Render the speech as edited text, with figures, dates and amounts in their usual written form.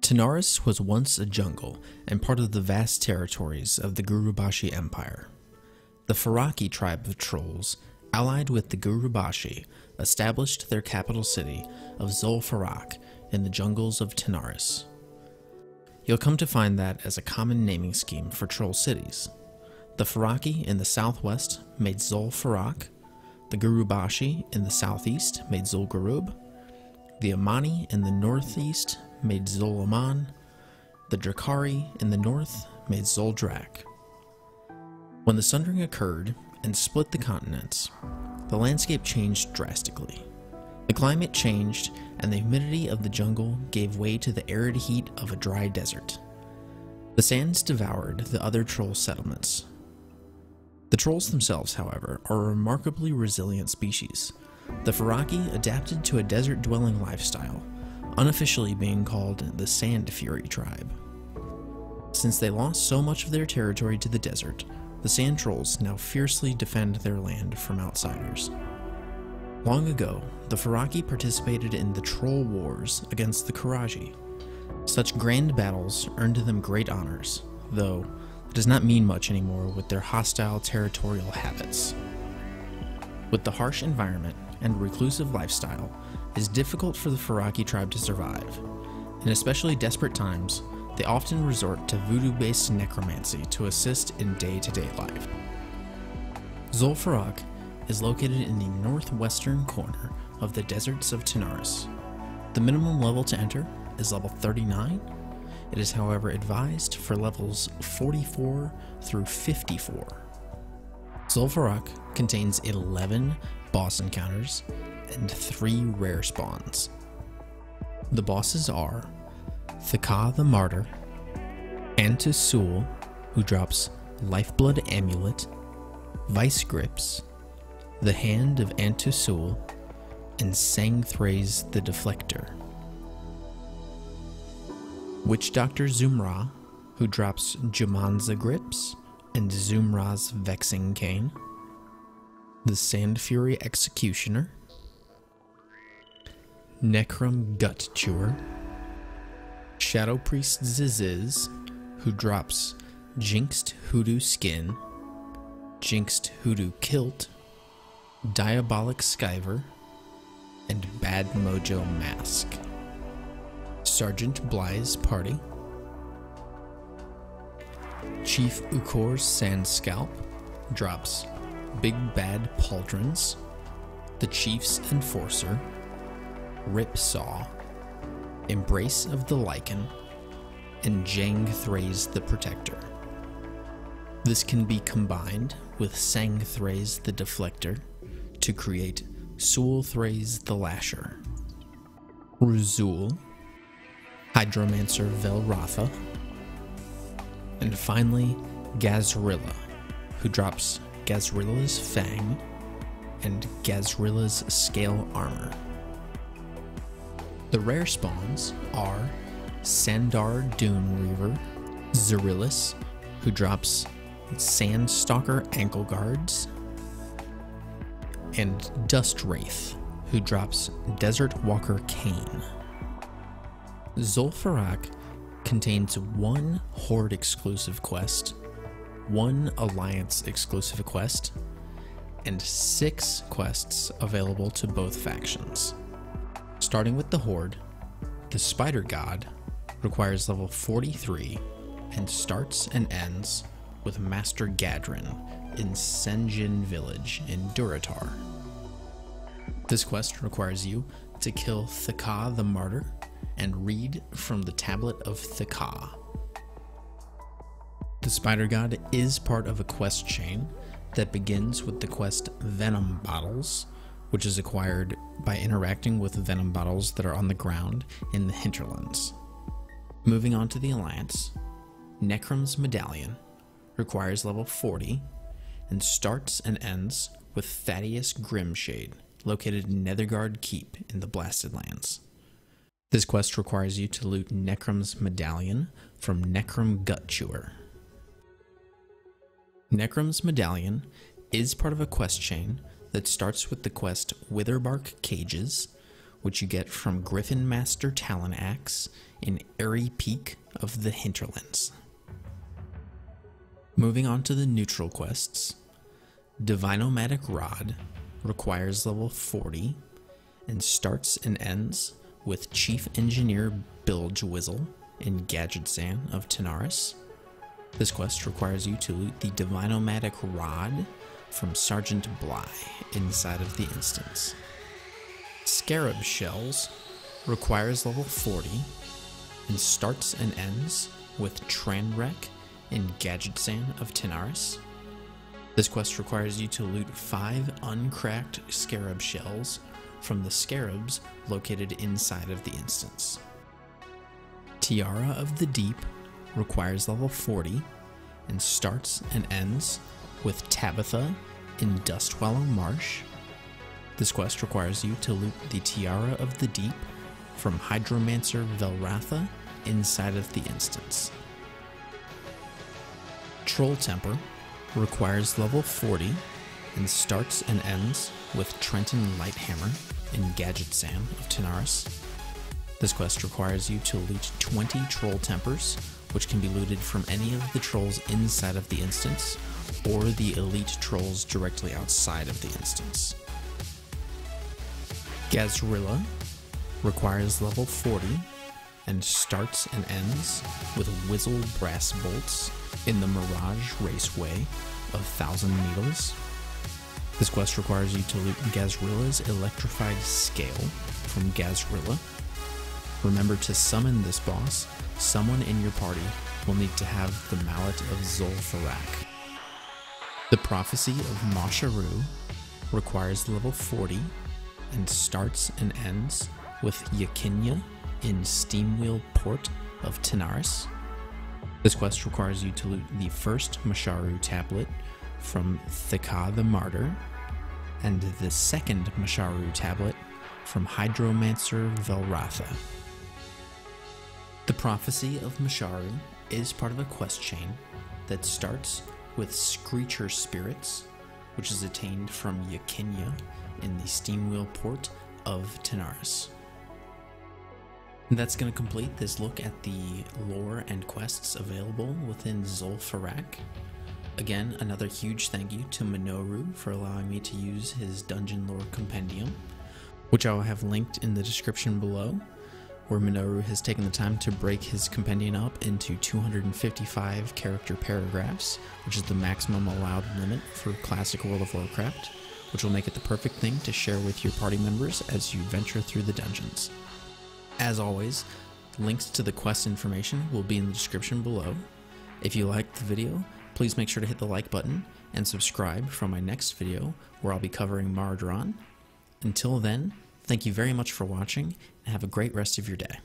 Tanaris was once a jungle and part of the vast territories of the Gurubashi Empire. The Faraki tribe of trolls, allied with the Gurubashi, established their capital city of Zul'Farrak in the jungles of Tanaris. You'll come to find that as a common naming scheme for troll cities. The Faraki in the southwest made Zul'Farrak, the Gurubashi in the southeast made Zul'Gurub, the Amani in the northeast made Zul'Aman, the Drakari in the north made Zul'Drak. When the sundering occurred and split the continents, the landscape changed drastically. The climate changed and the humidity of the jungle gave way to the arid heat of a dry desert. The sands devoured the other troll settlements. The trolls themselves, however, are a remarkably resilient species. The Faraki adapted to a desert-dwelling lifestyle, unofficially being called the Sand Fury tribe. Since they lost so much of their territory to the desert, the Sand Trolls now fiercely defend their land from outsiders. Long ago, the Faraki participated in the Troll Wars against the Karaji. Such grand battles earned them great honors, though it does not mean much anymore with their hostile territorial habits. With the harsh environment and reclusive lifestyle, it is difficult for the Faraki tribe to survive. In especially desperate times, they often resort to voodoo-based necromancy to assist in day-to-day life. Zul'Farrak is located in the northwestern corner of the deserts of Tanaris. The minimum level to enter is level 39. It is, however, advised for levels 44 through 54. Zul'Farrak contains 11 boss encounters and 3 rare spawns. The bosses are Thaka the Martyr, Antusul, who drops Lifeblood Amulet, Vice Grips, the Hand of Antusul, and Sangthraze the Deflector. Witch Doctor Zumra, who drops Jumanza Grips and Zumra's Vexing Cane, the Sand Fury Executioner, Nekrum Gut Chewer, Shadow Priest Ziziz, who drops Jinxed Hoodoo Skin, Jinxed Hoodoo Kilt, Diabolic Skiver, and Bad Mojo Mask. Sergeant Bly's Party, Chief Ukor's Sand Scalp drops Big Bad Pauldrons, the Chief's Enforcer, Rip Saw, Embrace of the Lichen, and Jangthraze the Protector. This can be combined with Sangthraze the Deflector to create Sul'Thraze the Lasher, Ruzul, Hydromancer Velratha, and finally Gahz'rilla, who drops Gahz'rilla's Fang and Gahz'rilla's Scale Armor. The rare spawns are Sandar Dune Reaver, Zerilis, who drops Sandstalker Ankle Guards, and Dust Wraith, who drops Desert Walker Cane. Zul'Farrak contains 1 Horde exclusive quest, 1 Alliance exclusive quest, and 6 quests available to both factions. Starting with the Horde, the Spider God requires level 43 and starts and ends with Master Gadrin in Senjin Village in Durotar. This quest requires you to kill Thaka the Martyr and read from the Tablet of Thaka. The Spider God is part of a quest chain that begins with the quest Venom Bottles, which is acquired by interacting with venom bottles that are on the ground in the hinterlands. Moving on to the Alliance, Nekrum's Medallion requires level 40 and starts and ends with Thaddeus Grimshade, located in Netherguard Keep in the Blasted Lands. This quest requires you to loot Nekrum's Medallion from Nekrum Gut Chewer. Nekrum's Medallion is part of a quest chain that starts with the quest Witherbark Cages, which you get from Griffin Master Talon Axe in Airy Peak of the Hinterlands. Moving on to the neutral quests, Divino-matic Rod requires level 40 and starts and ends with Chief Engineer Bilgewizzle in Gahz'rilla of Tanaris. This quest requires you to loot the Divino-matic Rod from Sergeant Bly inside of the instance. Scarab Shells requires level 40 and starts and ends with Tranrek in Gahz'rilla of Tanaris. This quest requires you to loot 5 uncracked Scarab Shells from the Scarabs located inside of the instance. Tiara of the Deep requires level 40 and starts and ends with Tabitha in Dustwallow Marsh. This quest requires you to loot the Tiara of the Deep from Hydromancer Velratha inside of the instance. Troll Temper requires level 40 and starts and ends with Trenton Lighthammer in Gahz'rilla of Tanaris. This quest requires you to loot 20 Troll Tempers, which can be looted from any of the trolls inside of the instance, or the elite trolls directly outside of the instance. Gahz'rilla requires level 40 and starts and ends with Whizzle Brass Bolts in the Mirage Raceway of Thousand Needles. This quest requires you to loot Gahz'rilla's Electrified Scale from Gahz'rilla. Remember to summon this boss. Someone in your party will need to have the Mallet of Zul'Farrak. The Prophecy of Mosh'aru requires level 40 and starts and ends with Yakinya in Steamwheel Port of Tanaris. This quest requires you to loot the first Mosh'aru tablet from Thika the Martyr, and the second Mosh'aru tablet from Hydromancer Velratha. The Prophecy of Mosh'aru is part of a quest chain that starts with Screecher Spirits, which is attained from Yakinya in the Steamwheel Port of Tanaris. That's going to complete this look at the lore and quests available within Zul'Farrak. Again, another huge thank you to Minorou for allowing me to use his dungeon lore compendium, which I will have linked in the description below, where Minorou has taken the time to break his compendium up into 255 character paragraphs, which is the maximum allowed limit for classic World of Warcraft, which will make it the perfect thing to share with your party members as you venture through the dungeons. As always, links to the quest information will be in the description below. If you liked the video, please make sure to hit the like button and subscribe for my next video where I'll be covering Mardron. Until then, thank you very much for watching and have a great rest of your day.